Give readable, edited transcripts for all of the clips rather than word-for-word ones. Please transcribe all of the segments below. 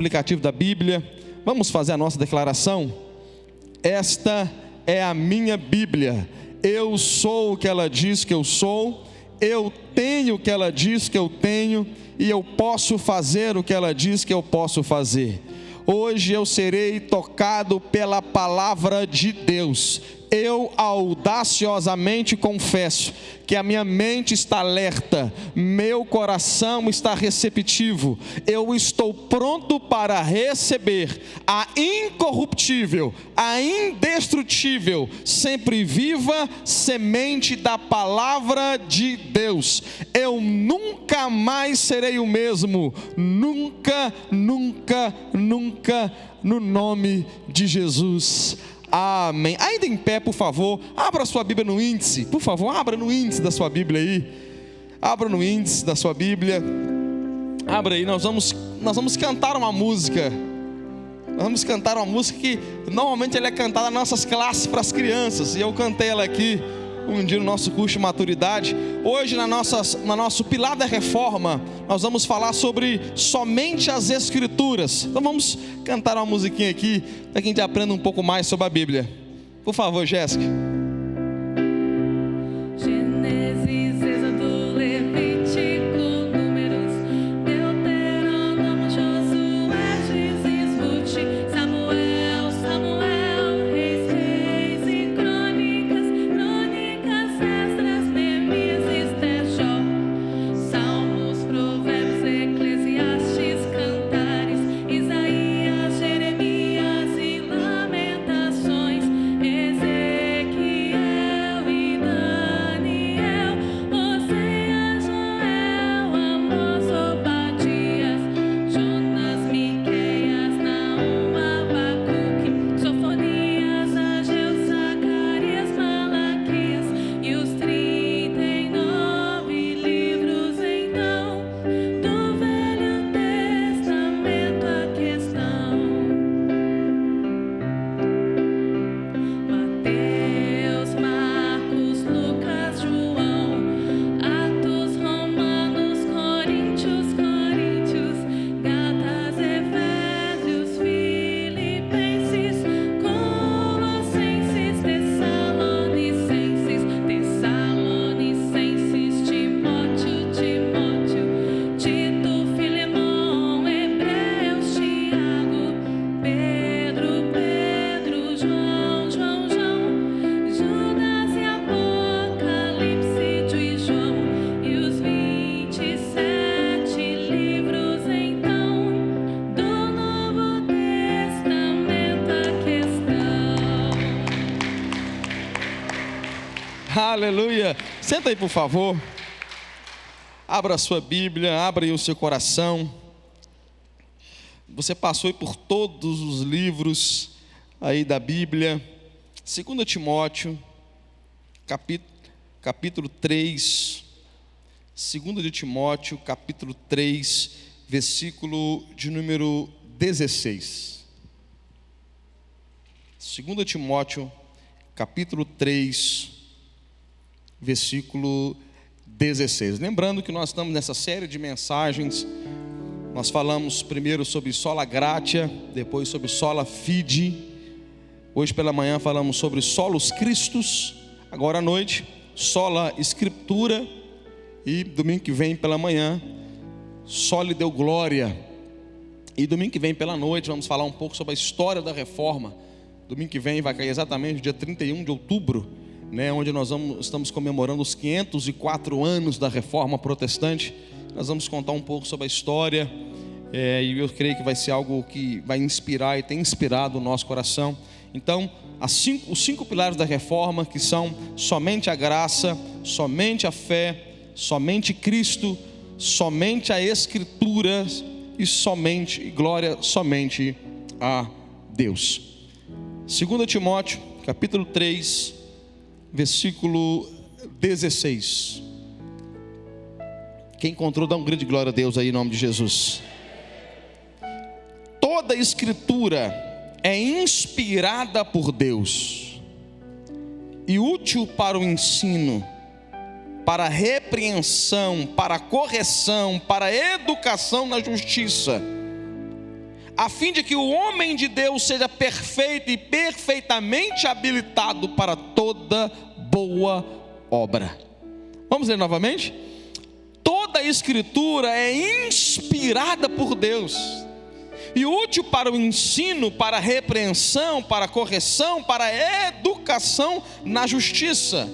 Aplicativo da Bíblia, vamos fazer a nossa declaração. Esta é a minha Bíblia. Eu sou o que ela diz que eu sou, eu tenho o que ela diz que eu tenho, e eu posso fazer o que ela diz que eu posso fazer. Hoje eu serei tocado pela palavra de Deus. Eu audaciosamente confesso que a minha mente está alerta, meu coração está receptivo, eu estou pronto para receber a incorruptível, a indestrutível, sempre viva semente da palavra de Deus. Eu nunca mais serei o mesmo, nunca, nunca, nunca, no nome de Jesus. Amém. Ainda em pé, por favor, abra sua Bíblia no índice, por favor, abra no índice da sua Bíblia aí, abra no índice da sua Bíblia, abra aí, nós vamos cantar uma música, que normalmente ela é cantada nas nossas classes para as crianças, e eu cantei ela aqui um dia no nosso curso de maturidade. Hoje na nosso pilar da reforma, nós vamos falar sobre somente as Escrituras. Então vamos cantar uma musiquinha aqui, para que a gente aprenda um pouco mais sobre a Bíblia. Por favor, Jéssica. Gênesis, Êxodo, Levítico, Números, Deuteronômio, Josué, Juízes, Ruth, Samuel, Reis e Crônicas, Esdras, Neemias, Ester, Jó, Salmos, Provérbios, Eclesiastes, Cantares, Isaías, Jeremias e Lamentações, Ezequiel e Daniel, Oséias, Joel, Amós, Obadias, Jonas, Miqueias, Naum, Abacuque, Sofonias, Ageu, Zacarias, Malaquias e os 39 livros então do Velho Testamento aqui estão. Mateus, Marcos, Lucas, João, Atos, Romanos, Coríntios, Gálatas, Efésios, Filipenses, Colossenses, Tessalonicenses, Timóteo, Tito, Filemão, Hebreus, Tiago, Pedro, João, Judas e Apocalipse de João e os 27 livros então do Novo Testamento aqui estão. Aleluia. Senta aí, por favor. Abra a sua Bíblia, abra aí o seu coração. Você passou aí por todos os livros aí da Bíblia. 2 Timóteo, capítulo 3. 2 de Timóteo, capítulo 3, versículo de número 16. 2 Timóteo, capítulo 3, versículo 16. Lembrando que nós estamos nessa série de mensagens. Nós falamos primeiro sobre sola gratia, depois sobre sola fide. Hoje pela manhã falamos sobre solos Christus. Agora à noite, sola Escritura. E domingo que vem pela manhã, soli Deo Gloria. E domingo que vem pela noite vamos falar um pouco sobre a história da reforma. Domingo que vem vai cair exatamente no dia 31 de outubro, onde nós estamos comemorando os 504 anos da reforma protestante. Nós vamos contar um pouco sobre a história, e eu creio que vai ser algo que vai inspirar e tem inspirado o nosso coração. Então, os 5 pilares da reforma, que são somente a graça, somente a fé, somente Cristo, somente a Escritura e glória somente a Deus. 2 Timóteo, capítulo 3, versículo 16. Quem encontrou, dá um grito de glória a Deus aí em nome de Jesus. Toda Escritura é inspirada por Deus e útil para o ensino, para a repreensão, para a correção, para a educação na justiça, a fim de que o homem de Deus seja perfeito e perfeitamente habilitado para toda boa obra. Vamos ler novamente? Toda a Escritura é inspirada por Deus e útil para o ensino, para a repreensão, para a correção, para a educação na justiça,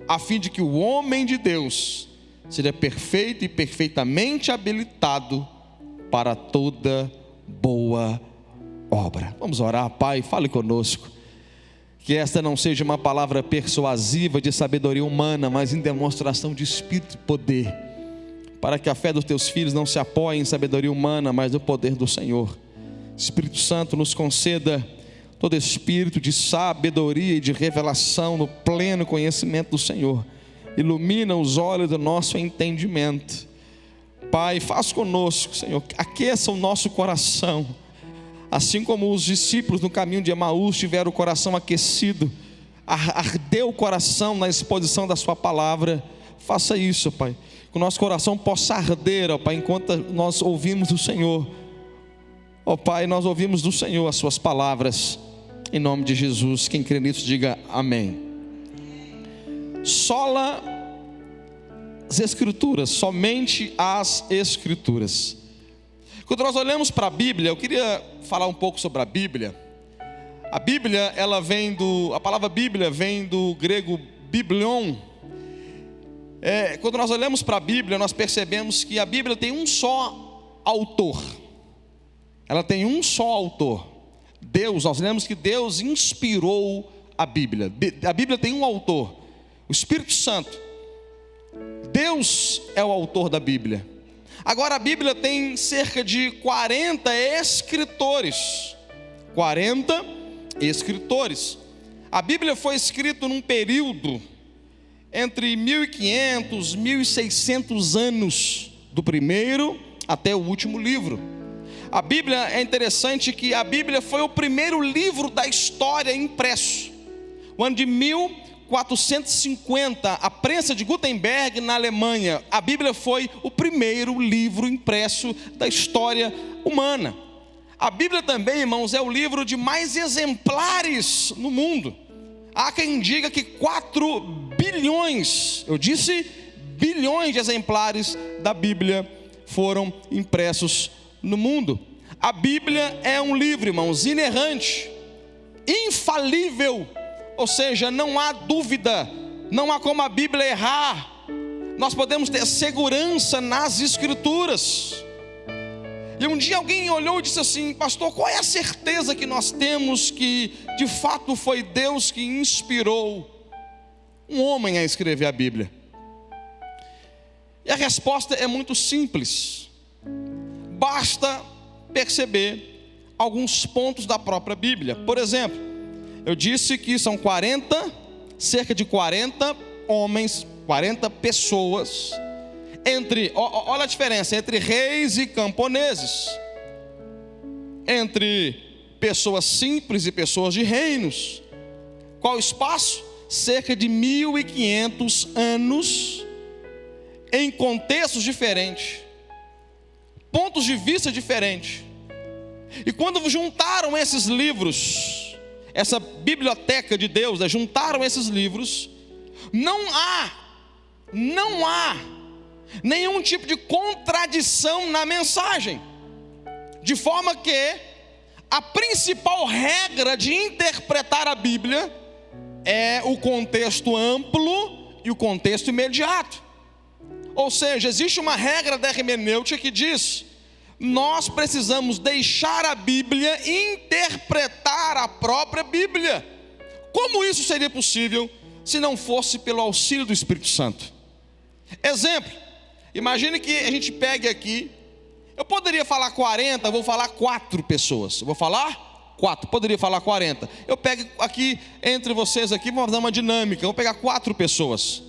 a fim de que o homem de Deus seja perfeito e perfeitamente habilitado para toda boa obra. Vamos orar. Pai, fale conosco, que esta não seja uma palavra persuasiva de sabedoria humana, mas em demonstração de espírito e poder, para que a fé dos teus filhos não se apoie em sabedoria humana, mas no poder do Senhor. Espírito Santo, nos conceda todo espírito de sabedoria e de revelação no pleno conhecimento do Senhor. Ilumina os olhos do nosso entendimento. Pai, faz conosco, Senhor, aqueça o nosso coração, assim como os discípulos no caminho de Emaús tiveram o coração aquecido, ardeu o coração na exposição da sua palavra. Faça isso, Pai, que o nosso coração possa arder, ó Pai, enquanto nós ouvimos do Senhor. Ó Pai, nós ouvimos do Senhor as suas palavras, em nome de Jesus. Quem crê nisso, diga amém. Sola as Escrituras, somente as Escrituras. Quando nós olhamos para a Bíblia, eu queria falar um pouco sobre a Bíblia. A Bíblia, a palavra Bíblia vem do grego biblion. Quando nós olhamos para a Bíblia, nós percebemos que a Bíblia tem um só autor. Ela tem um só autor. Deus, nós lemos que Deus inspirou a Bíblia. A Bíblia tem um autor, o Espírito Santo. Deus é o autor da Bíblia. Agora a Bíblia tem cerca de 40 escritores. 40 escritores. A Bíblia foi escrita num período entre 1500 e 1600 anos, do primeiro até o último livro. A Bíblia, é interessante que a Bíblia foi o primeiro livro da história impresso. O ano de 1450, a prensa de Gutenberg na Alemanha, a Bíblia foi o primeiro livro impresso da história humana. A Bíblia também, irmãos, é o livro de mais exemplares no mundo. Há quem diga que 4 bilhões, eu disse bilhões de exemplares da Bíblia foram impressos no mundo. A Bíblia é um livro, irmãos, inerrante, infalível, ou seja, não há dúvida, não há como a Bíblia errar. Nós podemos ter segurança nas Escrituras. E um dia alguém olhou e disse assim: pastor, qual é a certeza que nós temos que de fato foi Deus que inspirou um homem a escrever a Bíblia? E a resposta é muito simples. Basta perceber alguns pontos da própria Bíblia. Por exemplo, eu disse que são cerca de 40 homens, 40 pessoas, olha a diferença, entre reis e camponeses, entre pessoas simples e pessoas de reinos. Qual o espaço? Cerca de 1500 anos, em contextos diferentes, pontos de vista diferentes. E quando juntaram esses livros, essa biblioteca de Deus, juntaram esses livros, não há nenhum tipo de contradição na mensagem, de forma que a principal regra de interpretar a Bíblia é o contexto amplo e o contexto imediato. Ou seja, existe uma regra da hermenêutica que diz: nós precisamos deixar a Bíblia interpretar a própria Bíblia. Como isso seria possível se não fosse pelo auxílio do Espírito Santo? Exemplo, imagine que a gente pegue aqui, eu poderia falar 40, vou falar 4 pessoas. Eu vou falar 4, poderia falar 40. Eu pego aqui entre vocês aqui, vamos fazer uma dinâmica. Eu vou pegar 4 pessoas.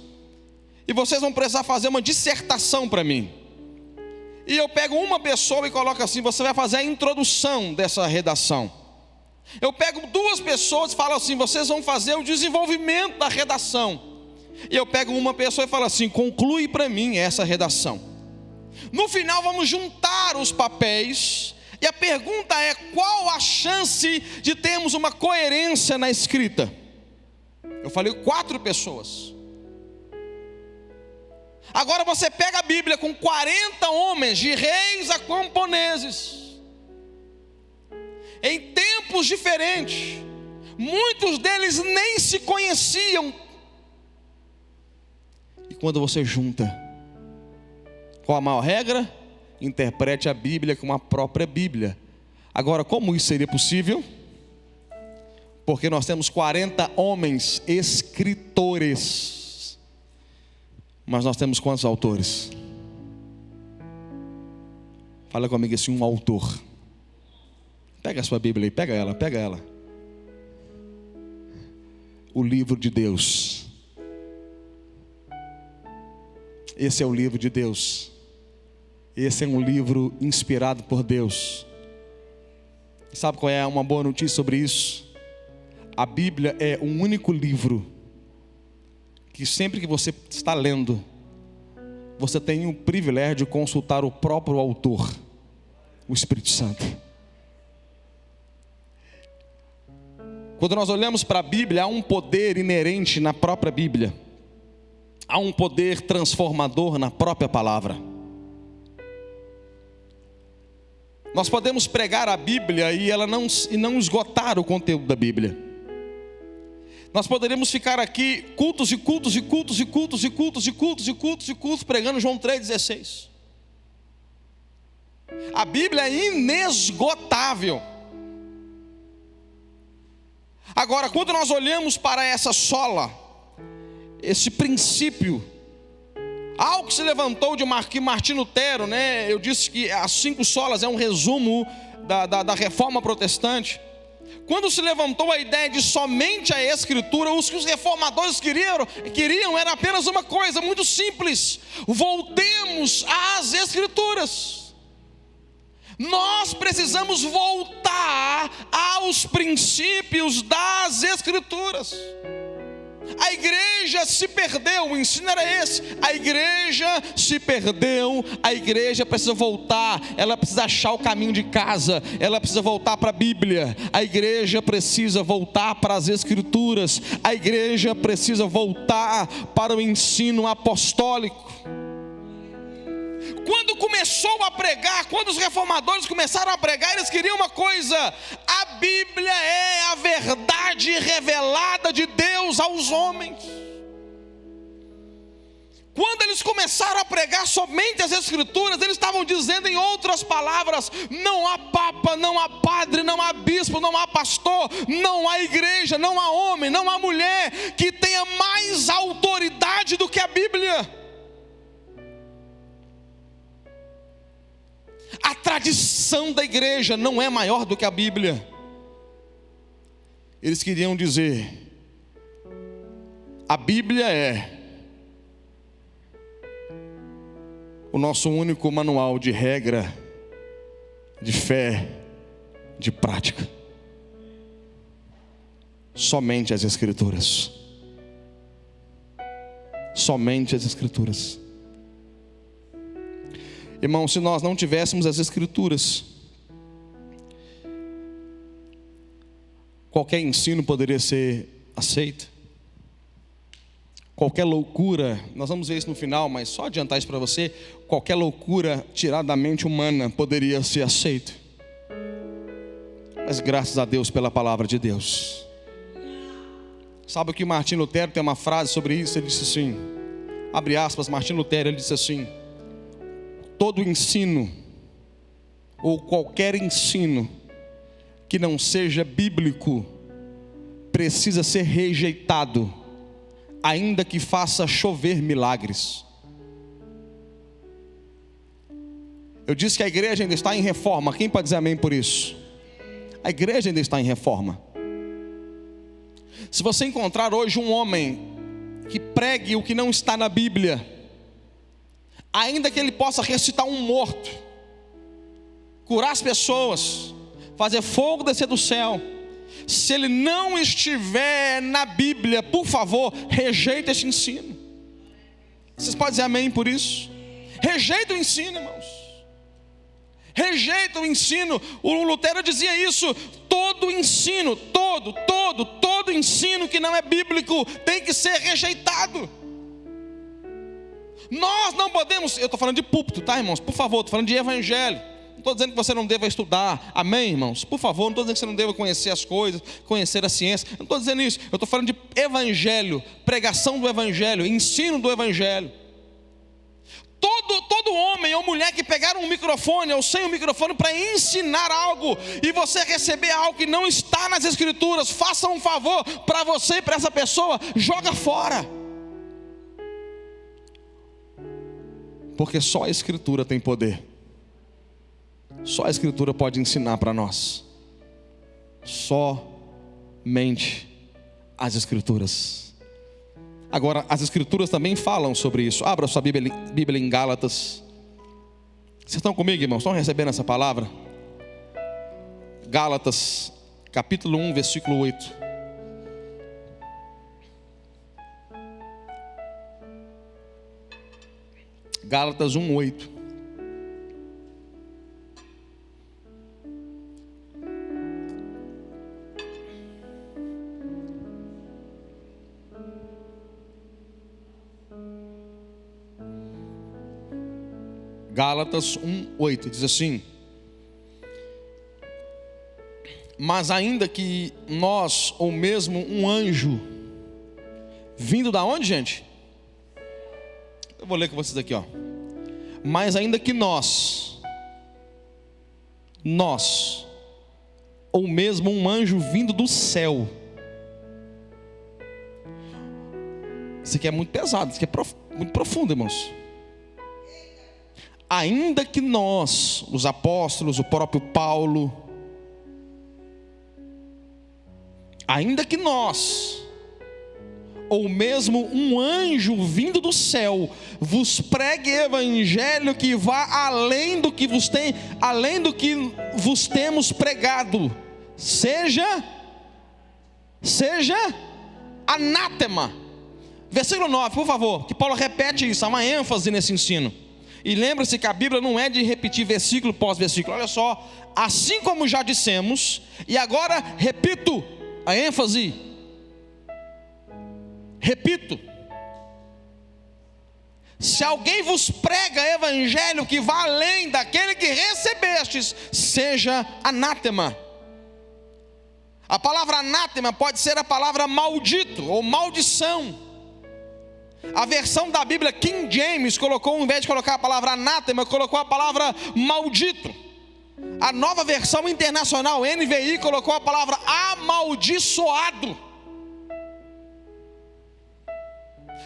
E vocês vão precisar fazer uma dissertação para mim. E eu pego uma pessoa e coloco assim: você vai fazer a introdução dessa redação. Eu pego 2 pessoas e falo assim: vocês vão fazer o desenvolvimento da redação. E eu pego uma pessoa e falo assim: conclui para mim essa redação. No final vamos juntar os papéis E a pergunta é: qual a chance de termos uma coerência na escrita? Eu falei 4 pessoas. Agora você pega a Bíblia com 40 homens, de reis a camponeses, em tempos diferentes. Muitos deles nem se conheciam. E quando você junta, qual a maior regra? Interprete a Bíblia como a própria Bíblia. Agora, como isso seria possível? Porque nós temos 40 homens escritores, mas nós temos quantos autores? Fala comigo assim: um autor. Pega a sua Bíblia aí, pega ela. O livro de Deus. Esse é o livro de Deus. Esse é um livro inspirado por Deus. Sabe qual é uma boa notícia sobre isso? A Bíblia é um único livro que sempre que você está lendo, você tem o privilégio de consultar o próprio autor, o Espírito Santo. Quando nós olhamos para a Bíblia, há um poder inerente na própria Bíblia. Há um poder transformador na própria palavra. Nós podemos pregar a Bíblia e não esgotar o conteúdo da Bíblia. Nós poderíamos ficar aqui cultos pregando João 3,16. A Bíblia é inesgotável. Agora, quando nós olhamos para essa sola, esse princípio, algo que se levantou de Martinho Lutero, né? Eu disse que as 5 solas é um resumo da reforma protestante. Quando se levantou a ideia de somente a Escritura, os que os reformadores queriam era apenas uma coisa muito simples: voltemos às Escrituras. Nós precisamos voltar aos princípios das Escrituras. A igreja se perdeu, o ensino era esse. A igreja se perdeu, a igreja precisa voltar. Ela precisa achar o caminho de casa, ela precisa voltar para a Bíblia. A igreja precisa voltar para as Escrituras. A igreja precisa voltar para o ensino apostólico. Quando começou a pregar, quando os reformadores começaram a pregar, eles queriam uma coisa: a Bíblia é a verdade revelada de Deus aos homens. Quando eles começaram a pregar somente as Escrituras, eles estavam dizendo, em outras palavras: não há papa, não há padre, não há bispo, não há pastor, não há igreja, não há homem, não há mulher que tenha mais autoridade do que a Bíblia. A tradição da igreja não é maior do que a Bíblia. Eles queriam dizer: a Bíblia é o nosso único manual de regra, de fé, de prática. Somente as Escrituras. Somente as Escrituras. Irmão, se nós não tivéssemos as Escrituras, qualquer ensino poderia ser aceito. Qualquer loucura, nós vamos ver isso no final, mas só adiantar isso para você: qualquer loucura tirada da mente humana poderia ser aceito. Mas graças a Deus pela palavra de Deus. Sabe o que Martinho Lutero tem uma frase sobre isso? Ele disse assim, abre aspas, Martinho Lutero, ele disse assim: todo ensino, ou qualquer ensino que não seja bíblico, precisa ser rejeitado, ainda que faça chover milagres. Eu disse que a igreja ainda está em reforma. Quem pode dizer amém por isso? A igreja ainda está em reforma. Se você encontrar hoje um homem que pregue o que não está na Bíblia, ainda que ele possa ressuscitar um morto, curar as pessoas, fazer fogo descer do céu, se ele não estiver na Bíblia, por favor, rejeita esse ensino. Vocês podem dizer amém por isso? Rejeita o ensino, irmãos. rejeita o ensino. O Lutero dizia isso: todo ensino, todo ensino que não é bíblico tem que ser rejeitado. Nós não podemos, eu estou falando de púlpito, tá, irmãos? Por favor, estou falando de evangelho. Não estou dizendo que você não deva estudar, amém, irmãos? Por favor, não estou dizendo que você não deva conhecer as coisas, conhecer a ciência. Não estou dizendo isso, eu estou falando de evangelho, pregação do evangelho, ensino do evangelho. Todo homem ou mulher que pegar um microfone ou sem um microfone para ensinar algo, e você receber algo que não está nas escrituras, faça um favor para você e para essa pessoa, joga fora. Porque só a escritura tem poder. Só a escritura pode ensinar para nós. Somente as escrituras. Agora, as escrituras também falam sobre isso. Abra sua Bíblia em Gálatas. Vocês estão comigo, irmãos? Estão recebendo essa palavra? Gálatas, capítulo 1, versículo 8. Gálatas 1, 8. Gálatas 1, 8, diz assim: mas ainda que nós, ou mesmo um anjo, vindo da onde, gente? Eu vou ler com vocês aqui, ó. Mas ainda que nós, ou mesmo um anjo vindo do céu. Isso aqui é muito pesado, isso aqui é muito profundo, irmãos. Ainda que nós, os apóstolos, o próprio Paulo, ainda que nós, ou mesmo um anjo vindo do céu, vos pregue evangelho que vá além do que vos temos pregado, seja anátema. Versículo 9, por favor, que Paulo repete isso, há uma ênfase nesse ensino. E lembre-se que a Bíblia não é de repetir versículo pós versículo. Olha só, assim como já dissemos, e agora repito a ênfase. Repito: se alguém vos prega evangelho que vá além daquele que recebestes, seja anátema. A palavra anátema pode ser a palavra maldito ou maldição. A versão da Bíblia King James colocou, ao invés de colocar a palavra anátema, colocou a palavra maldito. A nova versão internacional NVI colocou a palavra amaldiçoado.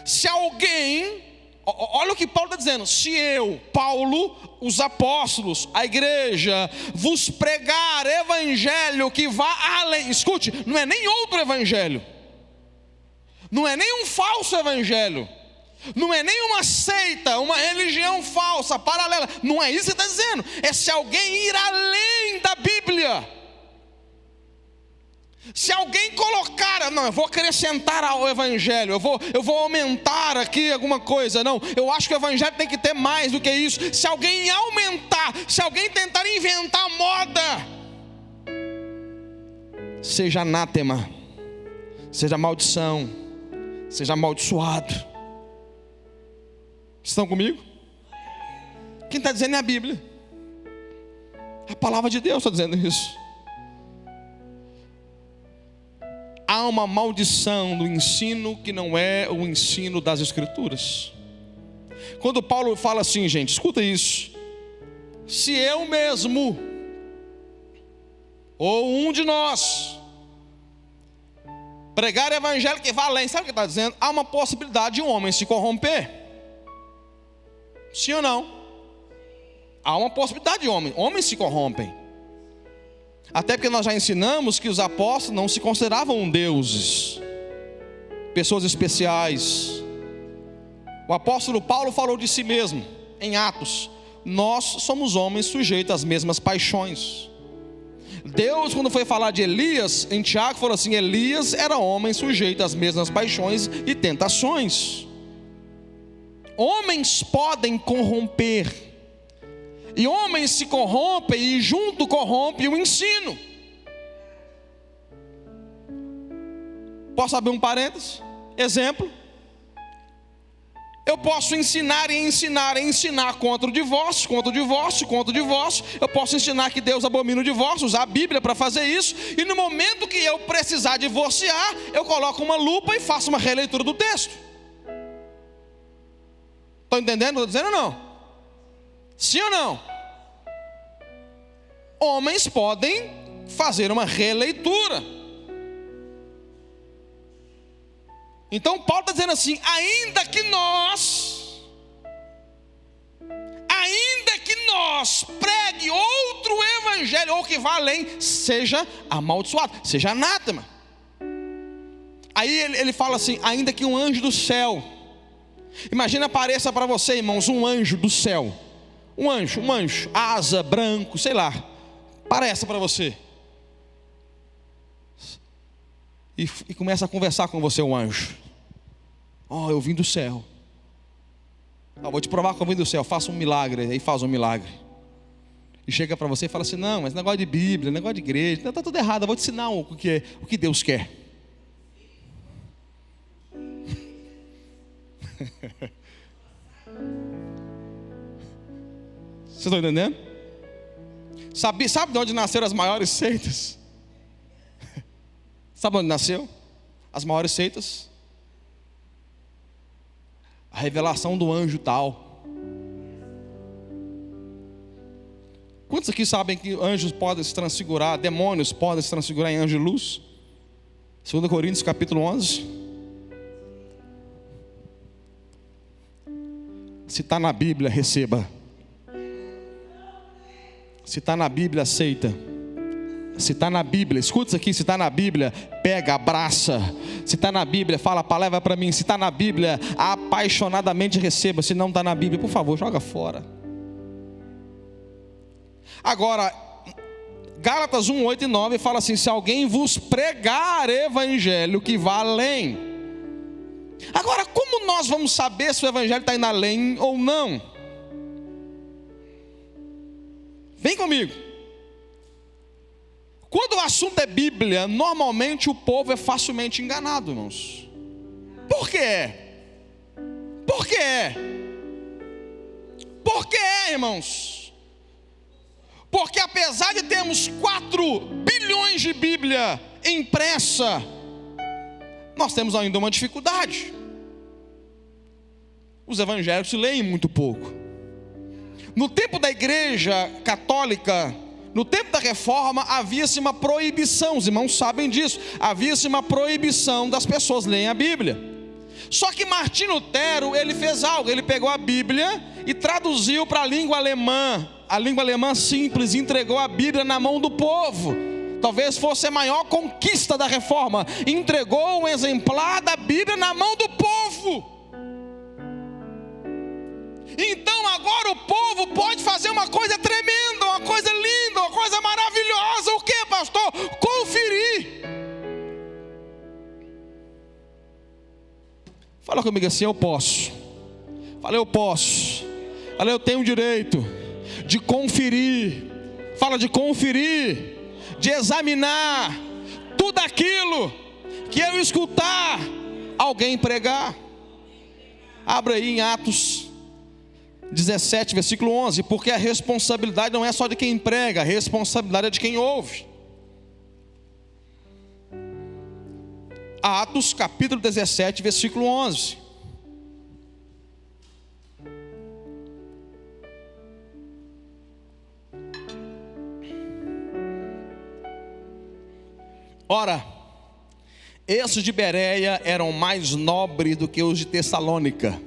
Se alguém, olha o que Paulo está dizendo: se eu, Paulo, os apóstolos, a igreja, vos pregar evangelho que vá além, escute, não é nem outro evangelho, não é nem um falso evangelho, não é nem uma seita, uma religião falsa, paralela, não é isso que está dizendo. É se alguém ir além da Bíblia, se alguém colocar, não, eu vou acrescentar ao evangelho, eu vou aumentar aqui alguma coisa, não, eu acho que o evangelho tem que ter mais do que isso. Se alguém aumentar, se alguém tentar inventar moda, seja anátema, seja maldição, seja amaldiçoado. Estão comigo? Quem está dizendo é a Bíblia. A palavra de Deus está dizendo isso. Há uma maldição do ensino que não é o ensino das Escrituras. Quando Paulo fala assim, gente, escuta isso: se eu mesmo, ou um de nós, pregar o evangelho que vai além, sabe o que está dizendo? Há uma possibilidade de um homem se corromper. Sim ou não? Há uma possibilidade de homens se corrompem. Até porque nós já ensinamos que os apóstolos não se consideravam deuses, pessoas especiais. O apóstolo Paulo falou de si mesmo em Atos: nós somos homens sujeitos às mesmas paixões. Deus, quando foi falar de Elias, em Tiago falou assim: Elias era homem sujeito às mesmas paixões e tentações. Homens podem corromper. E homens se corrompem e junto corrompe o ensino. Posso abrir um parênteses? Exemplo. Eu posso ensinar contra o divórcio. Eu posso ensinar que Deus abomina o divórcio, usar a Bíblia para fazer isso. E no momento que eu precisar divorciar, eu coloco uma lupa e faço uma releitura do texto. Estão entendendo o que eu estou dizendo ou não? Sim ou não? Homens podem fazer uma releitura. Então Paulo está dizendo assim: ainda que nós pregue outro evangelho, ou que vá além, seja amaldiçoado, seja anátema. Aí ele fala assim: ainda que um anjo do céu. Imagina, apareça para você, irmãos, um anjo do céu. Um anjo, asa, branco, sei lá. Apareça para você. E começa a conversar com você, um anjo. Eu vim do céu. Vou te provar que eu vim do céu. Faça um milagre. Aí faz um milagre. E chega para você e fala assim: não, mas negócio de Bíblia, negócio de igreja, está tudo errado. Eu vou te ensinar o que Deus quer. Vocês estão entendendo? Sabe de onde nasceram as maiores seitas? Sabe onde nasceu? As maiores seitas? A revelação do anjo tal. Quantos aqui sabem que anjos podem se transfigurar, demônios podem se transfigurar em anjo de luz? 2 Coríntios capítulo 11. Se está na Bíblia, receba. Se está na Bíblia, aceita. Se está na Bíblia, escuta isso aqui, se está na Bíblia, pega, abraça. Se está na Bíblia, fala a palavra para mim. Se está na Bíblia, apaixonadamente receba. Se não está na Bíblia, por favor, joga fora. Agora, Gálatas 1, 8 e 9 fala assim: se alguém vos pregar evangelho que vá além. Agora, como nós vamos saber se o evangelho está indo além ou não? Vem comigo. Quando o assunto é Bíblia, normalmente o povo é facilmente enganado, irmãos. Por quê? Por quê? Por quê, irmãos? Porque apesar de termos 4 bilhões de Bíblia impressa, nós temos ainda uma dificuldade. Os evangélicos se leem muito pouco. No tempo da igreja católica, no tempo da reforma, havia-se uma proibição, os irmãos sabem disso, havia-se uma proibição das pessoas lerem a Bíblia. Só que Martinho Lutero, ele fez algo, ele pegou a Bíblia e traduziu para a língua alemã simples, e entregou a Bíblia na mão do povo. Talvez fosse a maior conquista da reforma, entregou um exemplar da Bíblia na mão do povo. Então agora o povo pode fazer uma coisa tremenda, uma coisa linda, uma coisa maravilhosa. O que, pastor? Conferir. Fala comigo assim: eu posso. Fala, eu posso. Fala, eu tenho o direito de conferir. Fala, de conferir, de examinar tudo aquilo que eu escutar alguém pregar. Abra aí em Atos 17, versículo 11. Porque a responsabilidade não é só de quem prega, a responsabilidade é de quem ouve. Atos capítulo 17, versículo 11. Ora, esses de Bereia eram mais nobres do que os de Tessalônica.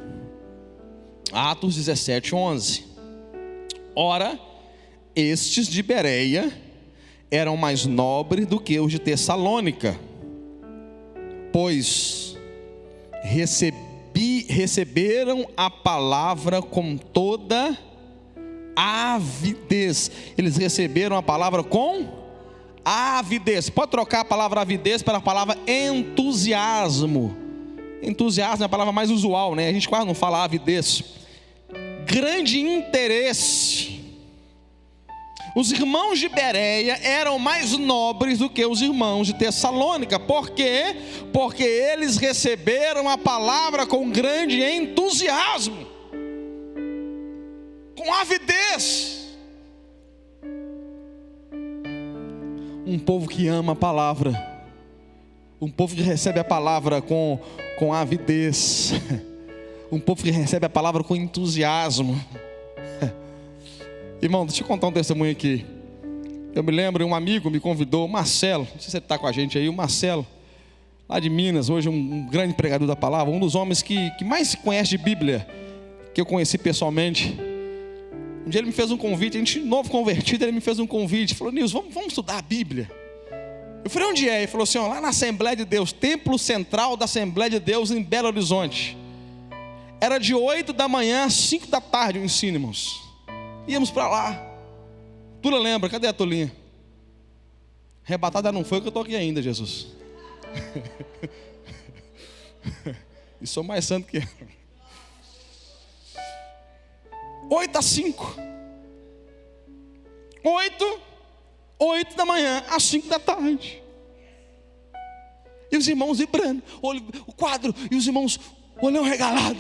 Atos 17, 11. Ora, estes de Bereia eram mais nobres do que os de Tessalônica, pois receberam a palavra com toda avidez. Eles receberam a palavra com avidez. Pode trocar a palavra avidez pela palavra entusiasmo. Entusiasmo é a palavra mais usual, né? A gente quase não fala avidez. Grande interesse. Os irmãos de Bereia eram mais nobres do que os irmãos de Tessalônica. Por quê? Porque eles receberam a palavra com grande entusiasmo, com avidez. Um povo que ama a palavra, um povo que recebe a palavra com avidez, um povo que recebe a palavra com entusiasmo. Irmão, deixa eu contar um testemunho aqui. Eu me lembro, um amigo me convidou, o Marcelo, não sei se ele está com a gente aí, o Marcelo, lá de Minas, hoje um grande pregador da palavra, um dos homens que mais se conhece de Bíblia, que eu conheci pessoalmente. Um dia ele me fez um convite, a gente novo convertido, ele me fez um convite, falou: Nilson, vamos estudar a Bíblia. Eu falei: onde é? Ele falou assim: ó, lá na Assembleia de Deus, Templo Central da Assembleia de Deus em Belo Horizonte. Era de 8 da manhã às 5 da tarde o ensino, irmãos. Íamos para lá. Tula lembra, cadê a Tulinha? Arrebatada não foi, que eu estou aqui ainda, Jesus. E sou mais santo que ela. 8 às 5. 8 da manhã às 5 da tarde. E os irmãos vibrando, o quadro, e os irmãos olhando regalado.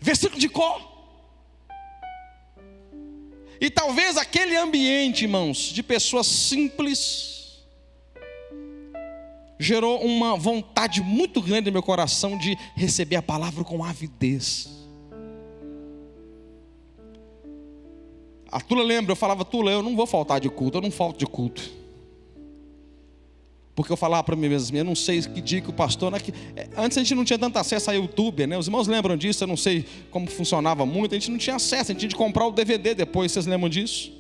Versículo de cor. E talvez aquele ambiente, irmãos, de pessoas simples, gerou uma vontade muito grande no meu coração de receber a palavra com avidez. A Tula lembra, eu falava: Tula, eu não vou faltar de culto, eu não falto de culto. Porque eu falava para mim mesmo, eu não sei que dia que o pastor... Antes a gente não tinha tanto acesso a YouTube, né? Os irmãos lembram disso, eu não sei como funcionava muito. A gente não tinha acesso, a gente tinha de comprar o DVD depois, vocês lembram disso?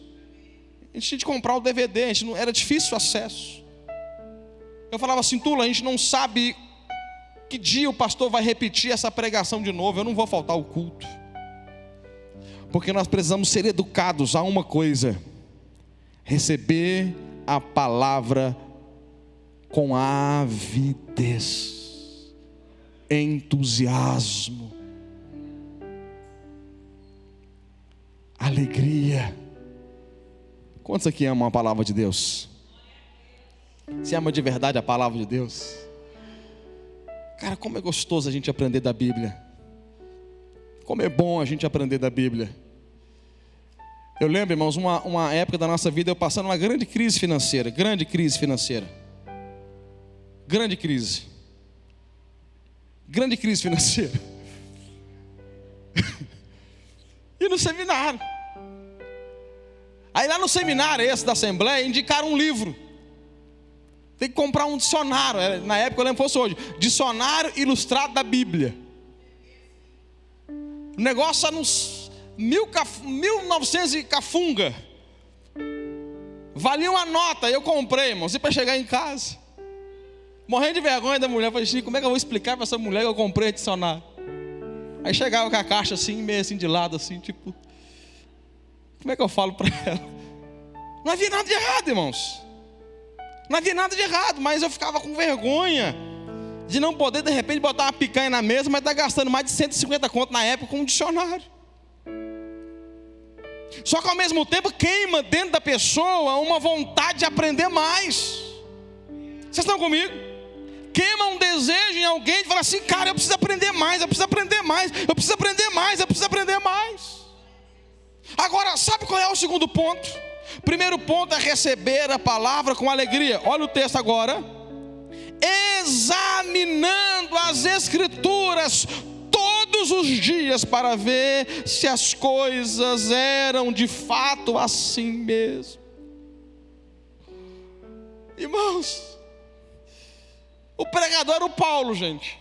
A gente tinha de comprar o DVD, era difícil o acesso. Eu falava assim: Tula, a gente não sabe que dia o pastor vai repetir essa pregação de novo, eu não vou faltar o culto. Porque nós precisamos ser educados a uma coisa: receber a palavra com avidez, entusiasmo, alegria. Quantos aqui amam a palavra de Deus? Você ama de verdade a palavra de Deus? Cara, como é gostoso a gente aprender da Bíblia. Como é bom a gente aprender da Bíblia. Eu lembro, irmãos, uma época da nossa vida, eu passando uma grande crise financeira. Grande crise. E no seminário. Aí lá no seminário esse da Assembleia, indicaram um livro. Tem que comprar um dicionário. Na época eu lembro que fosse hoje. Dicionário Ilustrado da Bíblia. O negócio era uns 1900 e cafunga. Valia uma nota, eu comprei, irmãos. E para chegar em casa, morrendo de vergonha da mulher, eu falei assim: como é que eu vou explicar para essa mulher que eu comprei o dicionário? Aí chegava com a caixa assim, meio assim de lado, assim, tipo, como é que eu falo para ela? Não havia nada de errado, irmãos. Não havia nada de errado, mas eu ficava com vergonha de não poder, de repente, botar uma picanha na mesa, mas estar gastando mais de 150 conto na época com um dicionário. Só que ao mesmo tempo queima dentro da pessoa uma vontade de aprender mais. Vocês estão comigo? Queima um desejo em alguém de falar assim: cara, eu preciso aprender mais, eu preciso aprender mais, eu preciso aprender mais, eu preciso aprender mais. Agora, sabe qual é o segundo ponto? Primeiro ponto é receber a palavra com alegria. Olha o texto agora. Examinando as Escrituras todos os dias para ver se as coisas eram de fato assim mesmo. Irmãos, o pregador era o Paulo, gente.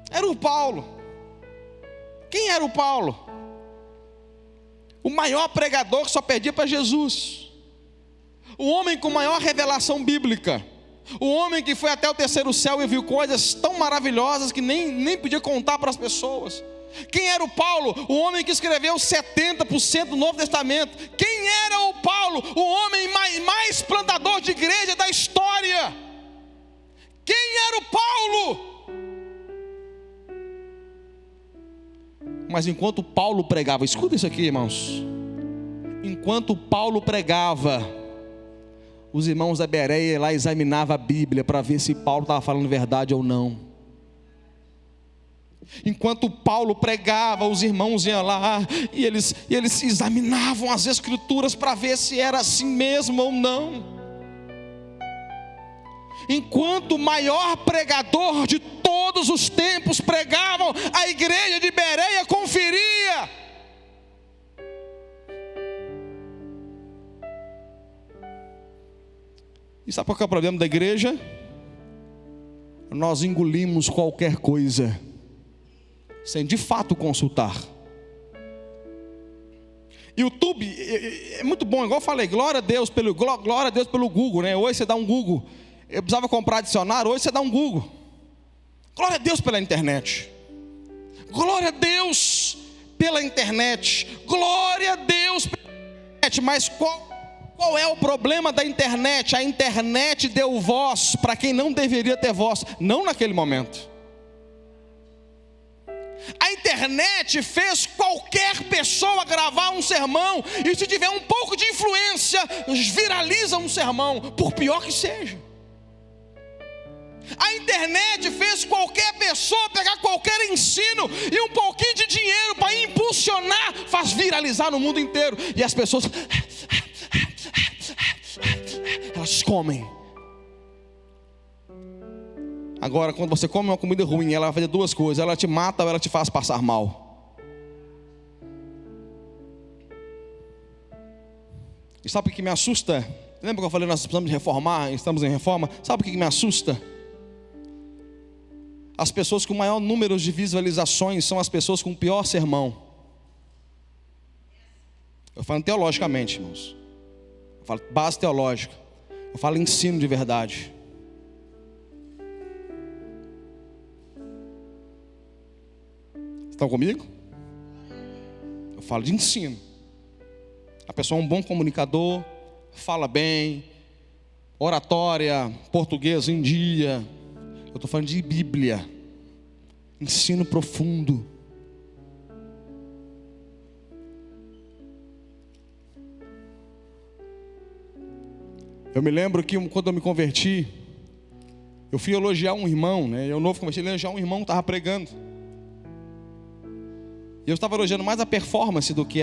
Era o Paulo. Quem era o Paulo? O maior pregador que só perdia para Jesus. O homem com maior revelação bíblica. O homem que foi até o terceiro céu e viu coisas tão maravilhosas que nem podia contar para as pessoas. Quem era o Paulo? O homem que escreveu 70% do Novo Testamento. Quem era o Paulo? O homem mais plantador de igreja da história. Quem era o Paulo? Mas enquanto Paulo pregava, escuta isso aqui, irmãos. enquanto Paulo pregava, os irmãos da Bereia lá examinavam a Bíblia para ver se Paulo estava falando verdade ou não. Enquanto Paulo pregava, os irmãos iam lá e eles examinavam as Escrituras para ver se era assim mesmo ou não. Enquanto o maior pregador de todos os tempos pregavam, a igreja de Bereia conferia. E sabe qual que é o problema da igreja? Nós engolimos qualquer coisa sem de fato consultar. YouTube é muito bom, igual eu falei, glória a Deus pelo Google, né? Hoje você dá um Google. Eu precisava comprar dicionário, hoje você dá um Google. Glória a Deus pela internet. Glória a Deus pela internet. Glória a Deus pela internet. Mas qual é o problema da internet? A internet deu voz para quem não deveria ter voz, não naquele momento. A internet fez qualquer pessoa gravar um sermão, e se tiver um pouco de influência, viraliza um sermão, por pior que seja. A internet fez qualquer pessoa pegar qualquer ensino e um pouquinho de dinheiro para impulsionar, faz viralizar no mundo inteiro. E as pessoas, elas comem. Agora, quando você come uma comida ruim, ela vai fazer duas coisas: ela te mata ou ela te faz passar mal. E sabe o que me assusta? Lembra que eu falei, nós precisamos reformar, estamos em reforma? Sabe o que me assusta? As pessoas com maior número de visualizações são as pessoas com o pior sermão. Eu falo teologicamente, irmãos. Eu falo base teológica. Eu falo ensino de verdade. Estão comigo? Eu falo de ensino. A pessoa é um bom comunicador, fala bem, oratória, português em dia. Eu estou falando de Bíblia, ensino profundo. Eu me lembro que quando eu me converti, eu fui elogiar um irmão, né? Eu novo comecei a elogiar um irmão que estava pregando. E eu estava elogiando mais a performance do que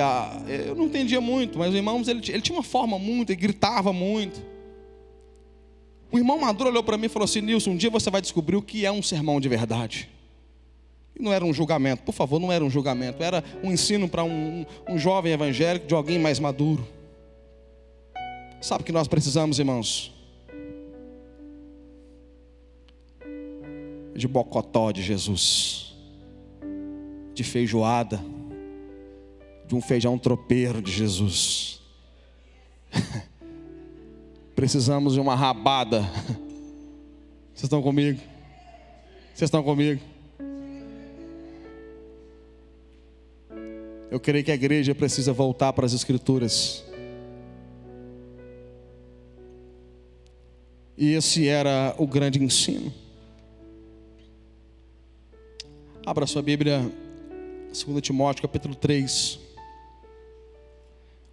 eu não entendia muito, mas o irmão, ele tinha uma forma muito, ele gritava muito. O irmão maduro olhou para mim e falou assim: Nilson, um dia você vai descobrir o que é um sermão de verdade. E não era um julgamento, por favor, não era um julgamento. Era um ensino para um jovem evangélico, de alguém mais maduro. Sabe o que nós precisamos, irmãos? De bocotó de Jesus, de feijoada, de um feijão tropeiro de Jesus. Precisamos de uma rabada. Vocês estão comigo? Vocês estão comigo? Eu creio que a igreja precisa voltar para as Escrituras. E esse era o grande ensino. Abra sua Bíblia, 2 Timóteo capítulo 3.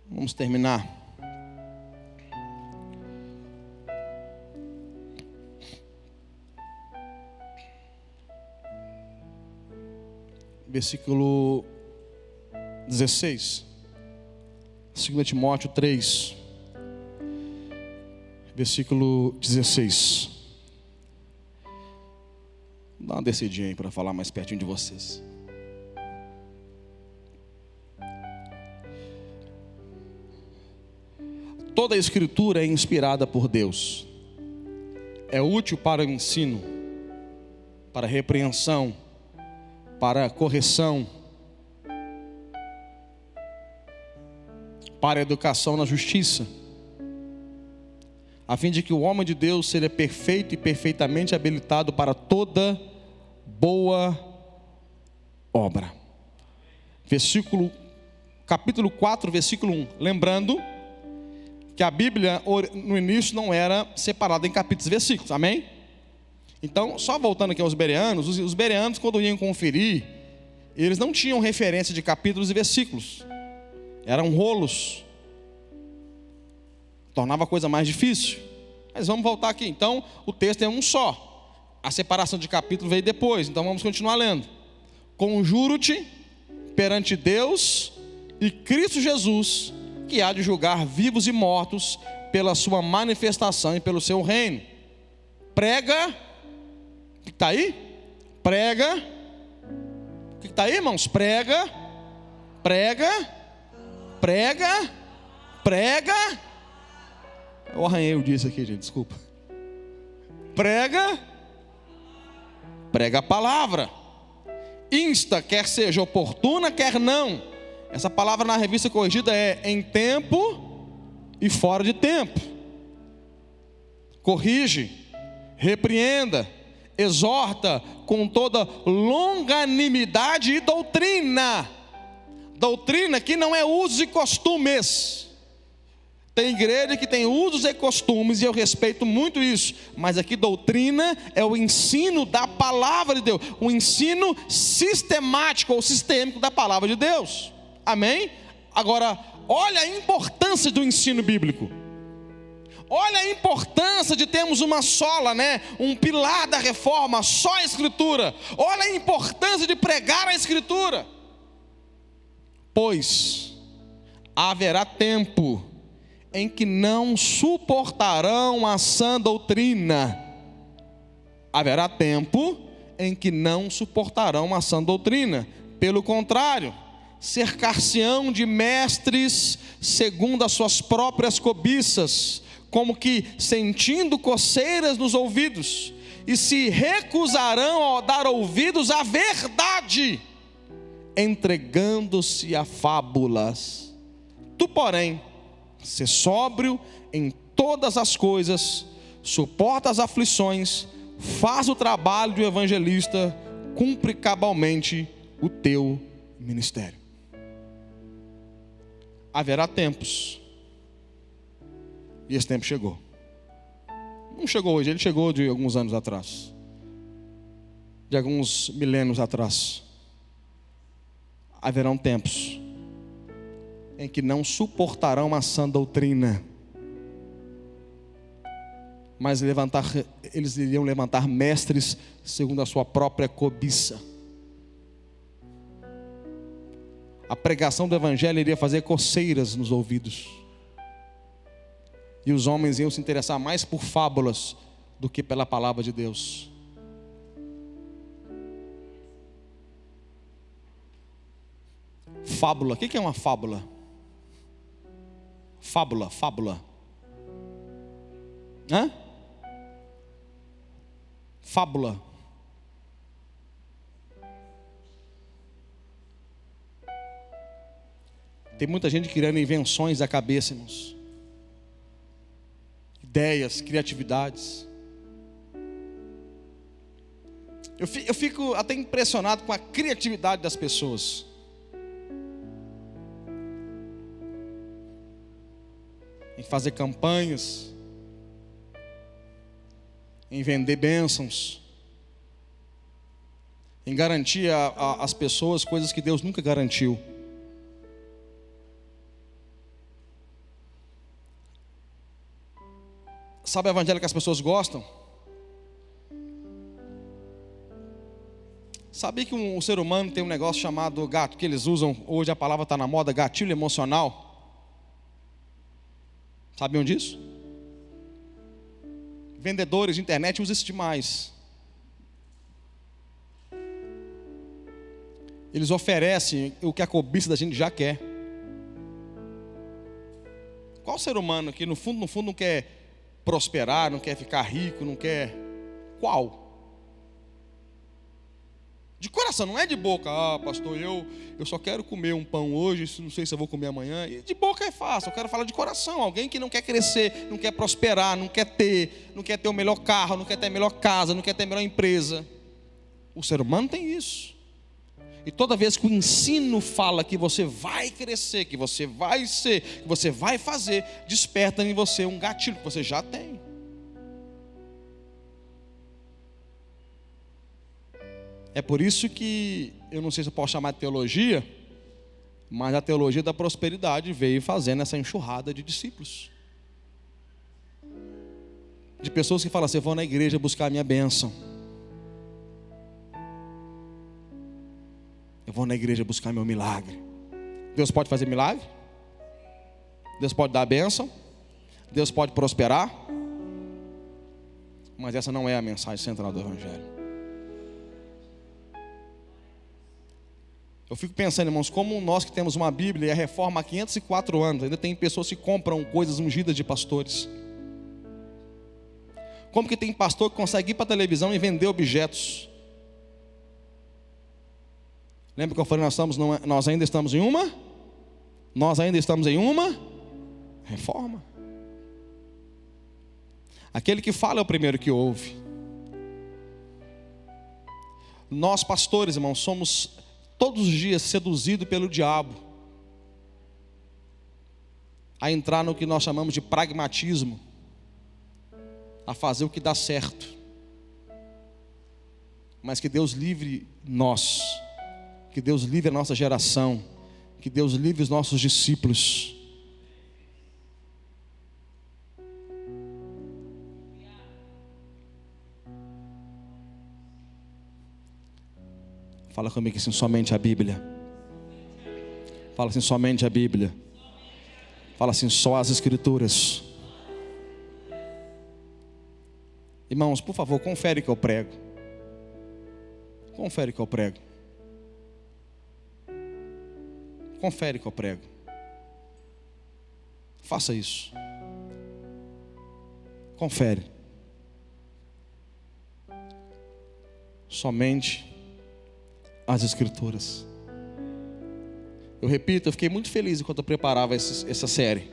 Vamos terminar. Versículo 16. 2 Timóteo 3. Versículo 16. Dá uma descidinha aí para falar mais pertinho de vocês. Toda a Escritura é inspirada por Deus. É útil para o ensino, para a repreensão, para a correção, para a educação na justiça, a fim de que o homem de Deus seja perfeito e perfeitamente habilitado para toda boa obra. Capítulo 4, versículo 1. Lembrando que a Bíblia no início não era separada em capítulos e versículos, amém? Então, só voltando aqui aos bereanos, os bereanos, quando iam conferir, eles não tinham referência de capítulos e versículos, eram rolos tornava a coisa mais difícil. Mas vamos voltar aqui. Então, o texto é um só. A separação de capítulo veio depois. Então, vamos continuar lendo. Conjuro-te perante Deus e Cristo Jesus, que há de julgar vivos e mortos pela sua manifestação e pelo seu reino. Prega. O que está aí? Prega. O que está aí, irmãos? Prega. Prega. Prega. Prega. Eu arranhei o disso aqui, gente, desculpa. Prega. Prega a palavra. Insta, quer seja oportuna, quer não. Essa palavra na revista corrigida é em tempo e fora de tempo. Corrige, repreenda, exorta com toda longanimidade e doutrina. Doutrina que não é usos e costumes. Tem igreja que tem usos e costumes, e eu respeito muito isso. Mas aqui doutrina é o ensino da palavra de Deus. O ensino sistemático ou sistêmico da palavra de Deus. Amém? Agora, olha a importância do ensino bíblico. Olha a importância de termos uma sola, um pilar da reforma, só a Escritura. Olha a importância de pregar a Escritura. Pois haverá tempo em que não suportarão a sã doutrina. Haverá tempo em que não suportarão a sã doutrina. Pelo contrário, cercar-se-ão de mestres segundo as suas próprias cobiças, como que sentindo coceiras nos ouvidos, e se recusarão a dar ouvidos à verdade, entregando-se a fábulas. Tu, porém, sê sóbrio em todas as coisas, suporta as aflições, faz o trabalho de evangelista, cumpre cabalmente o teu ministério. Haverá tempos, e esse tempo chegou. Não chegou hoje, ele chegou de alguns anos atrás, de alguns milênios atrás. Haverão tempos em que não suportarão a sã doutrina, mas eles iriam levantar mestres segundo a sua própria cobiça. A pregação do evangelho iria fazer coceiras nos ouvidos, e os homens iam se interessar mais por fábulas do que pela palavra de Deus. Fábula, o que é uma fábula? Fábula. Hã? Fábula. Tem muita gente criando invenções da cabeça, irmãos. Ideias, criatividades. Eu fico até impressionado com a criatividade das pessoas. Em fazer campanhas, em vender bênçãos, em garantir às pessoas coisas que Deus nunca garantiu. Sabe o evangelho que as pessoas gostam? Sabia que o ser humano tem um negócio chamado gato, que eles usam, hoje a palavra está na moda, gatilho emocional? Sabiam disso? Vendedores de internet usam isso demais. Eles oferecem o que a cobiça da gente já quer. Qual ser humano que no fundo não quer prosperar, não quer ficar rico, não quer... Qual? De coração, não é de boca. Ah, pastor, eu só quero comer um pão hoje, não sei se eu vou comer amanhã. E de boca é fácil, eu quero falar de coração. Alguém que não quer crescer, não quer prosperar, não quer ter o melhor carro, não quer ter a melhor casa, não quer ter a melhor empresa. O ser humano tem isso. E toda vez que o ensino fala que você vai crescer, que você vai ser, que você vai fazer, desperta em você um gatilho que você já tem. É por isso que, eu não sei se eu posso chamar de teologia, mas a teologia da prosperidade veio fazendo essa enxurrada de discípulos. de pessoas que falam assim: eu vou na igreja buscar a minha bênção. Eu vou na igreja buscar meu milagre. Deus pode fazer milagre? Deus pode dar a bênção? Deus pode prosperar? Mas essa não é a mensagem central do Evangelho. Eu fico pensando, irmãos, como nós que temos uma Bíblia e a reforma há 504 anos, ainda tem pessoas que compram coisas ungidas de pastores. Como que tem pastor que consegue ir para a televisão e vender objetos? Lembra que eu falei, nós ainda estamos em uma? Nós ainda estamos em uma reforma. Aquele que fala é o primeiro que ouve. Nós pastores, irmãos, somos todos os dias seduzidos pelo diabo a entrar no que nós chamamos de pragmatismo, a fazer o que dá certo. Mas que Deus livre nós, que Deus livre a nossa geração, que Deus livre os nossos discípulos. Fala comigo assim: somente a Bíblia. Fala assim: somente a Bíblia. Fala assim: só as Escrituras. Irmãos, por favor, confere que eu prego. Confere que eu prego. Confere que eu prego. Faça isso. Confere. Somente as Escrituras. Eu repito, eu fiquei muito feliz enquanto eu preparava essa série,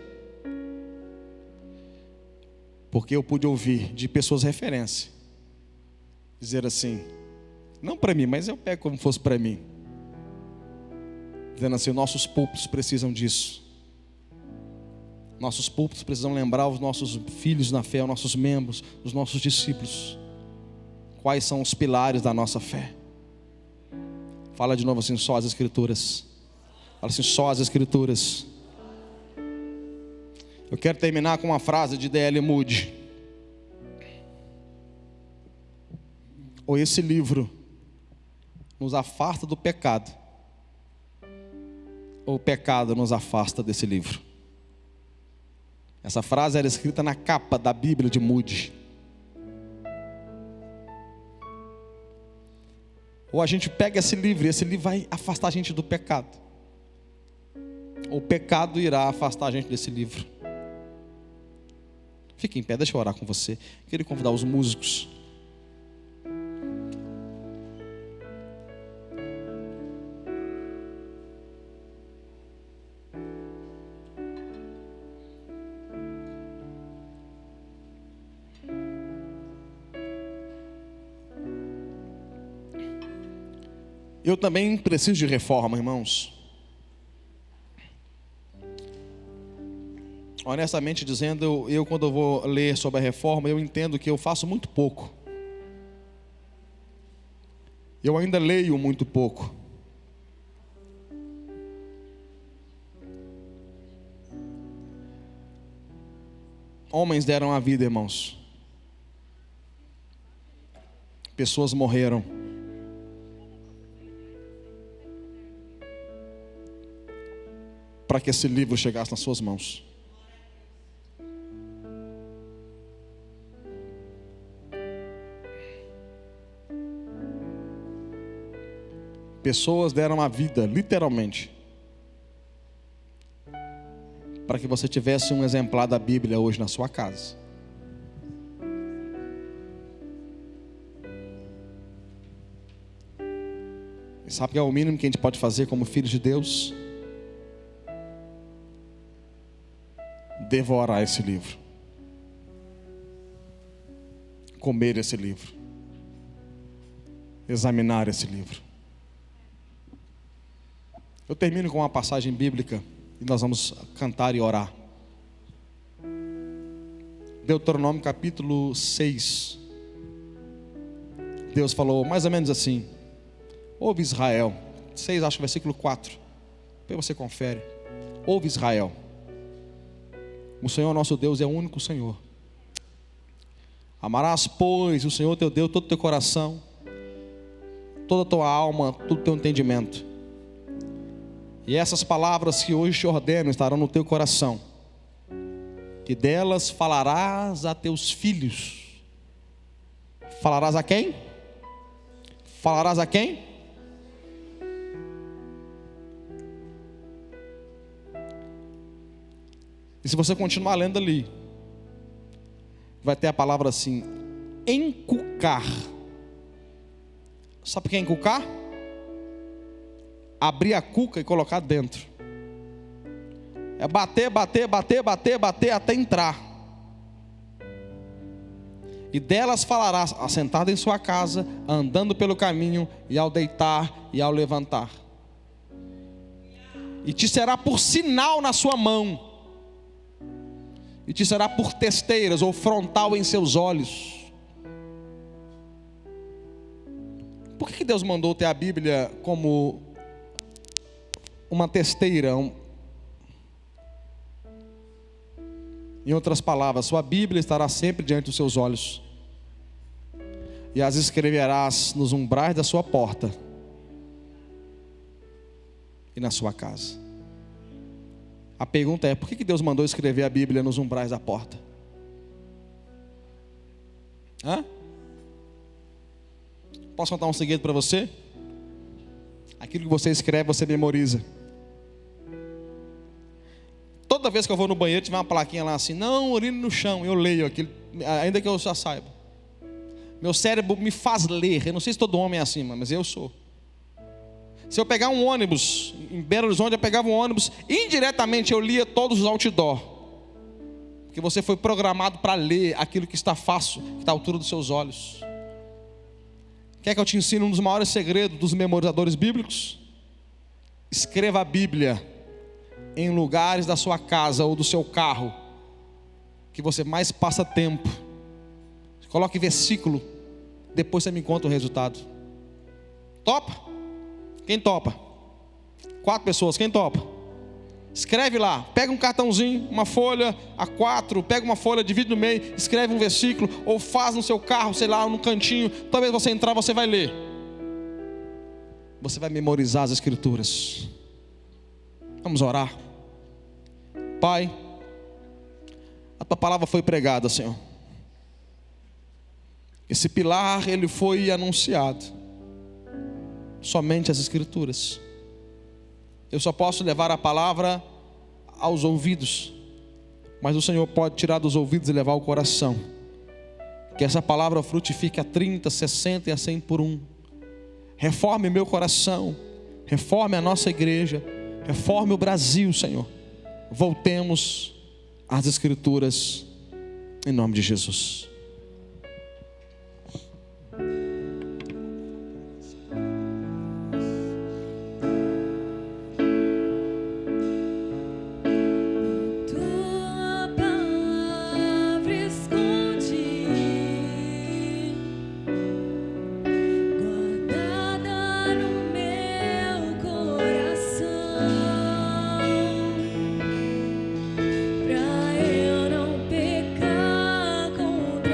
porque eu pude ouvir de pessoas referência dizer assim, não para mim, mas eu pego como fosse para mim, dizendo assim: nossos púlpitos precisam disso. Nossos púlpitos precisam lembrar os nossos filhos na fé, os nossos membros, os nossos discípulos, quais são os pilares da nossa fé. Fala de novo assim: só as Escrituras. Fala assim: só as Escrituras. Eu quero terminar com uma frase de D.L. Moody. Ou esse livro nos afasta do pecado, ou o pecado nos afasta desse livro. Essa frase era escrita na capa da Bíblia de Moody. Ou a gente pega esse livro, e esse livro vai afastar a gente do pecado, ou o pecado irá afastar a gente desse livro. Fique em pé, deixa eu orar com você. Queria convidar os músicos. Eu também preciso de reforma, irmãos. Honestamente dizendo, eu quando eu vou ler sobre a reforma, eu entendo que eu faço muito pouco. Eu ainda leio muito pouco. Homens deram a vida, irmãos. Pessoas morreram. Para que esse livro chegasse nas suas mãos. Pessoas deram a vida, literalmente, para que você tivesse um exemplar da Bíblia hoje na sua casa. E sabe que é o mínimo que a gente pode fazer como filhos de Deus? Devorar esse livro, comer esse livro, examinar esse livro. Eu termino com uma passagem bíblica e nós vamos cantar e orar. Deuteronômio capítulo 6. Deus falou mais ou menos assim: ouve Israel. 6, acho que versículo 4. Depois você confere. Ouve Israel. O Senhor nosso Deus é o único Senhor. Amarás, pois, o Senhor teu Deus, todo o teu coração, toda a tua alma, todo o teu entendimento. E essas palavras que hoje te ordeno estarão no teu coração, e delas falarás a teus filhos. Falarás a quem? Falarás a quem? E se você continuar lendo ali, vai ter a palavra assim: encucar. Sabe o que é encucar? Abrir a cuca e colocar dentro. É bater, bater, bater, bater, bater até entrar. E delas falarás, assentado em sua casa, andando pelo caminho, e ao deitar e ao levantar. E te será por sinal na sua mão, e te será por testeiras ou frontal em seus olhos. Por que Deus mandou ter a Bíblia como uma testeira? Em outras palavras, sua Bíblia estará sempre diante dos seus olhos, e as escreverás nos umbrais da sua porta e na sua casa. A pergunta é: por que Deus mandou escrever a Bíblia nos umbrais da porta? Posso contar um segredo para você? Aquilo que você escreve, você memoriza. Toda vez que eu vou no banheiro, tiver uma plaquinha lá assim: não urine no chão, eu leio aquilo, ainda que eu já saiba. Meu cérebro me faz ler. Eu não sei se todo homem é assim, mas eu sou. Se eu pegar um ônibus em Belo Horizonte, eu pegava um ônibus, indiretamente eu lia todos os outdoor, porque você foi programado para ler aquilo que está fácil, que está à altura dos seus olhos. Quer que eu te ensine um dos maiores segredos dos memorizadores bíblicos? Escreva a Bíblia em lugares da sua casa ou do seu carro que você mais passa tempo. Coloque versículo, depois você me conta o resultado. Topa? Quem topa? 4 pessoas, quem topa? Escreve lá, pega um cartãozinho, uma folha A4, pega uma folha, divide no meio, escreve um versículo, ou faz no seu carro, sei lá, no cantinho. Talvez você entrar, você vai ler. Você vai memorizar as escrituras. Vamos orar. Pai, a tua palavra foi pregada, Senhor. Esse pilar, ele foi anunciado. Somente as escrituras. Eu só posso levar a palavra aos ouvidos, mas o Senhor pode tirar dos ouvidos e levar ao coração. Que essa palavra frutifique a 30, 60 e a 100 por um. Reforme meu coração, reforme a nossa igreja, reforme o Brasil, Senhor. Voltemos às escrituras, em nome de Jesus. Pra eu não pecar contra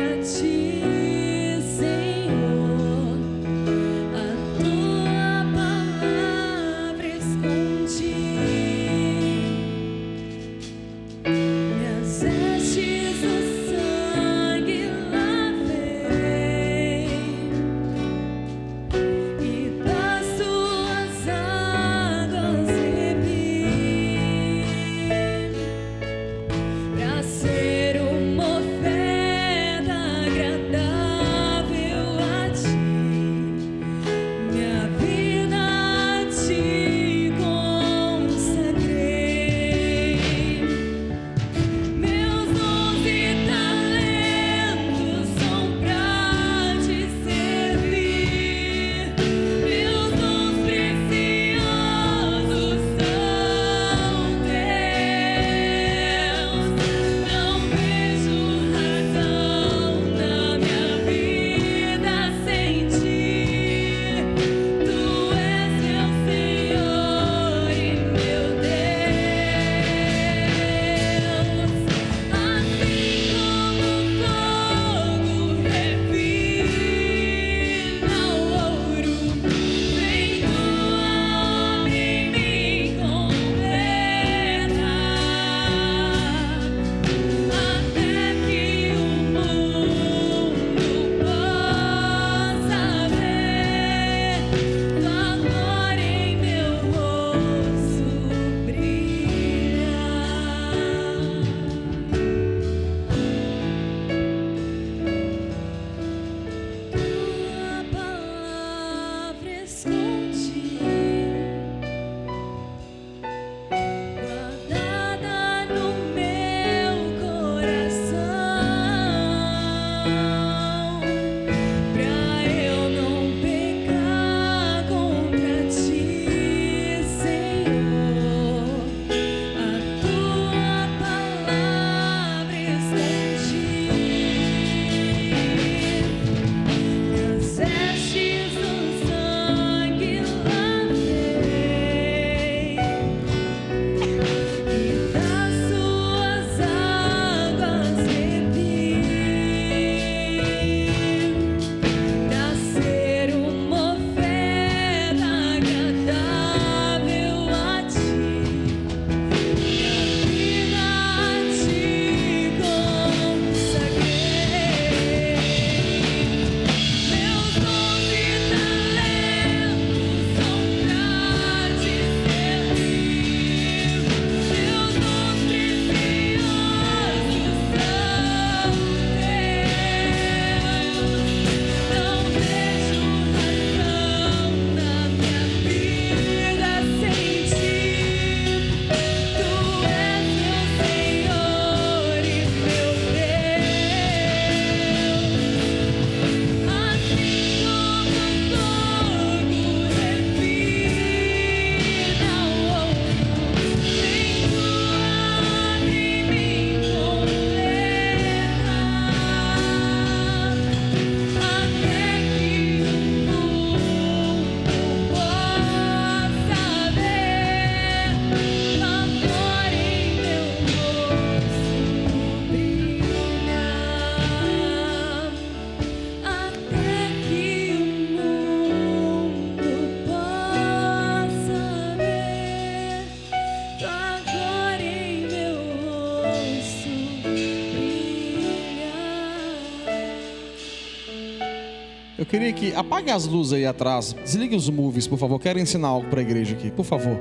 Eu queria que apague as luzes aí atrás. Desligue os movies, por favor. Quero ensinar algo para a igreja aqui, por favor.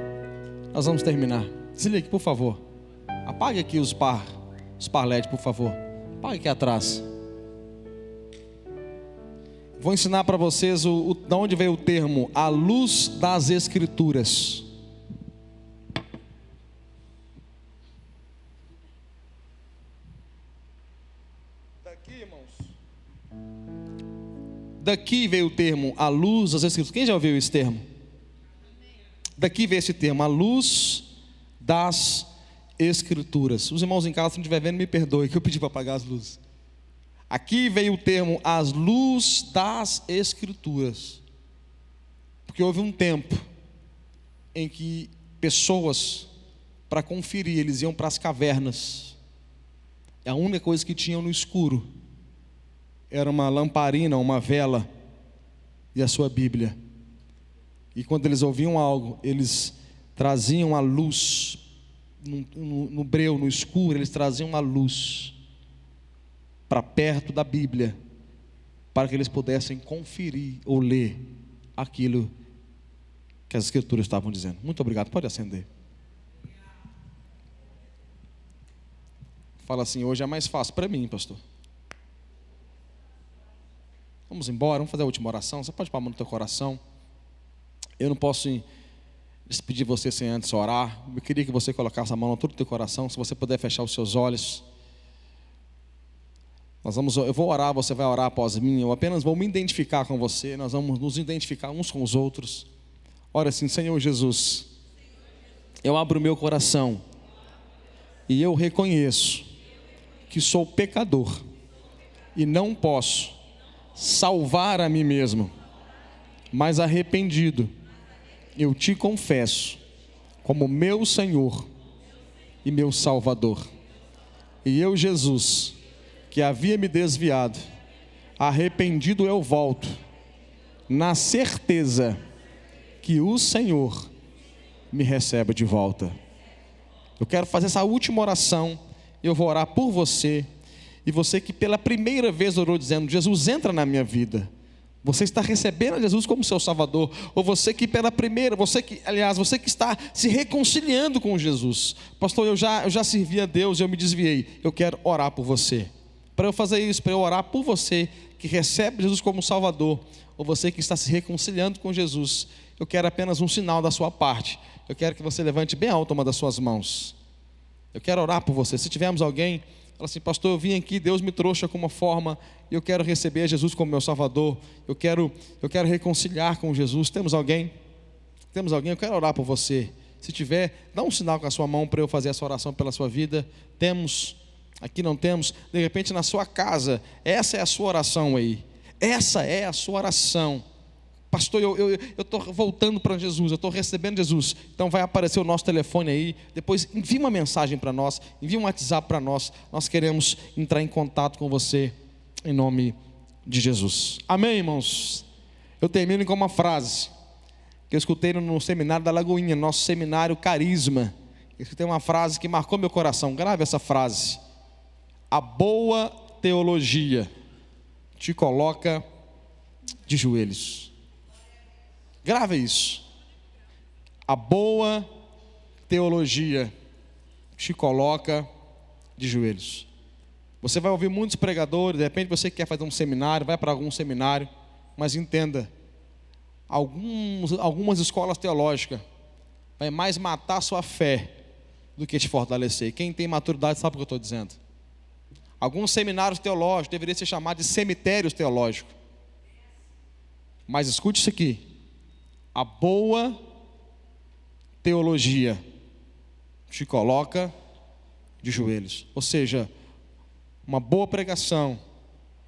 Nós vamos terminar. Desligue, por favor. Apague aqui os par LED, por favor. Apague aqui atrás. Vou ensinar para vocês de onde veio o termo a luz das Escrituras. Daqui, irmãos. Daqui veio o termo a luz das Escrituras. Quem já ouviu esse termo? Daqui veio esse termo, a luz das Escrituras. Os irmãos em casa, se não estiver vendo, me perdoe, que eu pedi para apagar as luzes. Aqui veio o termo, as luz das Escrituras. Porque houve um tempo em que pessoas, para conferir, eles iam para as cavernas. A única coisa que tinham no escuro era uma lamparina, uma vela e a sua Bíblia. E quando eles ouviam algo, eles traziam a luz, no breu, no escuro, eles traziam a luz para perto da Bíblia, para que eles pudessem conferir ou ler aquilo que as Escrituras estavam dizendo. Muito obrigado, pode acender. Fala assim, hoje é mais fácil para mim, pastor. Vamos embora, vamos fazer a última oração. Você pode pôr a mão no teu coração. Eu não posso despedir você sem antes orar. Eu queria que você colocasse a mão no todo o teu coração. Se você puder fechar os seus olhos. Eu vou orar, você vai orar após mim. Eu apenas vou me identificar com você. Nós vamos nos identificar uns com os outros. Ora assim, Senhor Jesus, eu abro o meu coração e eu reconheço que sou pecador e não posso salvar a mim mesmo, mas arrependido, eu te confesso como meu Senhor e meu Salvador. E eu, Jesus, que havia me desviado, arrependido eu volto, na certeza que o Senhor me recebe de volta. Eu quero fazer essa última oração, eu vou orar por você, e você que pela primeira vez orou dizendo, Jesus, entra na minha vida. Você está recebendo a Jesus como seu Salvador, ou você que pela primeira, você que está se reconciliando com Jesus. Pastor, eu já servi a Deus, eu me desviei. Eu quero orar por você. Para eu fazer isso, para eu orar por você que recebe Jesus como Salvador, ou você que está se reconciliando com Jesus, eu quero apenas um sinal da sua parte. Eu quero que você levante bem alto uma das suas mãos. Eu quero orar por você. Se tivermos alguém, fala assim, pastor, eu vim aqui, Deus me trouxe de alguma forma, e eu quero receber Jesus como meu Salvador, eu quero reconciliar com Jesus. Temos alguém? Temos alguém? Eu quero orar por você. Se tiver, dá um sinal com a sua mão para eu fazer essa oração pela sua vida. Temos? Aqui não temos? De repente na sua casa, essa é a sua oração aí. Essa é a sua oração. Pastor, eu estou voltando para Jesus, eu estou recebendo Jesus. Então vai aparecer o nosso telefone aí. Depois envie uma mensagem para nós, envie um WhatsApp para nós. Nós queremos entrar em contato com você, em nome de Jesus. Amém, irmãos? Eu termino com uma frase que eu escutei no seminário da Lagoinha, nosso seminário Carisma. Eu escutei uma frase que marcou meu coração. Grave essa frase. A boa teologia te coloca de joelhos. Grave isso. A boa teologia te coloca de joelhos. Você vai ouvir muitos pregadores, de repente você quer fazer um seminário, vai para algum seminário, mas entenda, algumas escolas teológicas vai mais matar a sua fé do que te fortalecer. Quem tem maturidade sabe o que eu estou dizendo. Alguns seminários teológicos deveriam ser chamados de cemitérios teológicos. Mas escute isso aqui. A boa teologia te coloca de joelhos. Ou seja, uma boa pregação,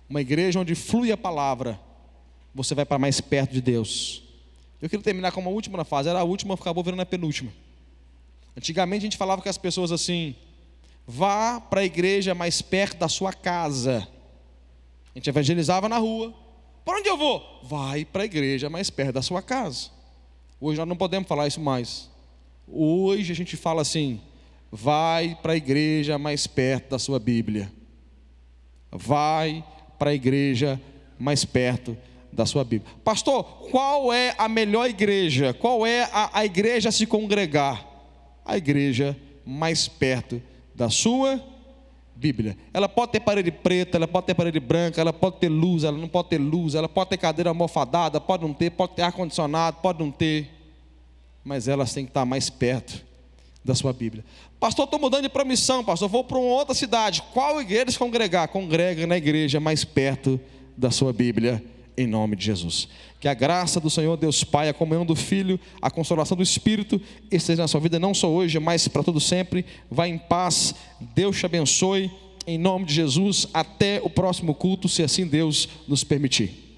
uma igreja onde flui a palavra, você vai para mais perto de Deus. Eu queria terminar com uma última frase. Era a última, acabou virando a penúltima. Antigamente a gente falava com as pessoas assim: vá para a igreja mais perto da sua casa. A gente evangelizava na rua. Para onde eu vou? Vai para a igreja mais perto da sua casa. Hoje nós não podemos falar isso mais. Hoje a gente fala assim: vai para a igreja mais perto da sua Bíblia. Vai para a igreja mais perto da sua Bíblia. Pastor, qual é a melhor igreja? Qual é a igreja a se congregar? A igreja mais perto da sua Bíblia. Ela pode ter parede preta, ela pode ter parede branca, ela pode ter luz, ela não pode ter luz, ela pode ter cadeira almofadada, pode não ter, pode ter ar-condicionado, pode não ter, mas elas têm que estar mais perto da sua Bíblia. Pastor, estou mudando de promissão, pastor, vou para uma outra cidade. Qual igreja se congregar? Congrega na igreja mais perto da sua Bíblia, em nome de Jesus. Que a graça do Senhor Deus Pai, a comunhão do Filho, a consolação do Espírito esteja na sua vida, não só hoje, mas para todo sempre. Vá em paz, Deus te abençoe, em nome de Jesus. Até o próximo culto, se assim Deus nos permitir.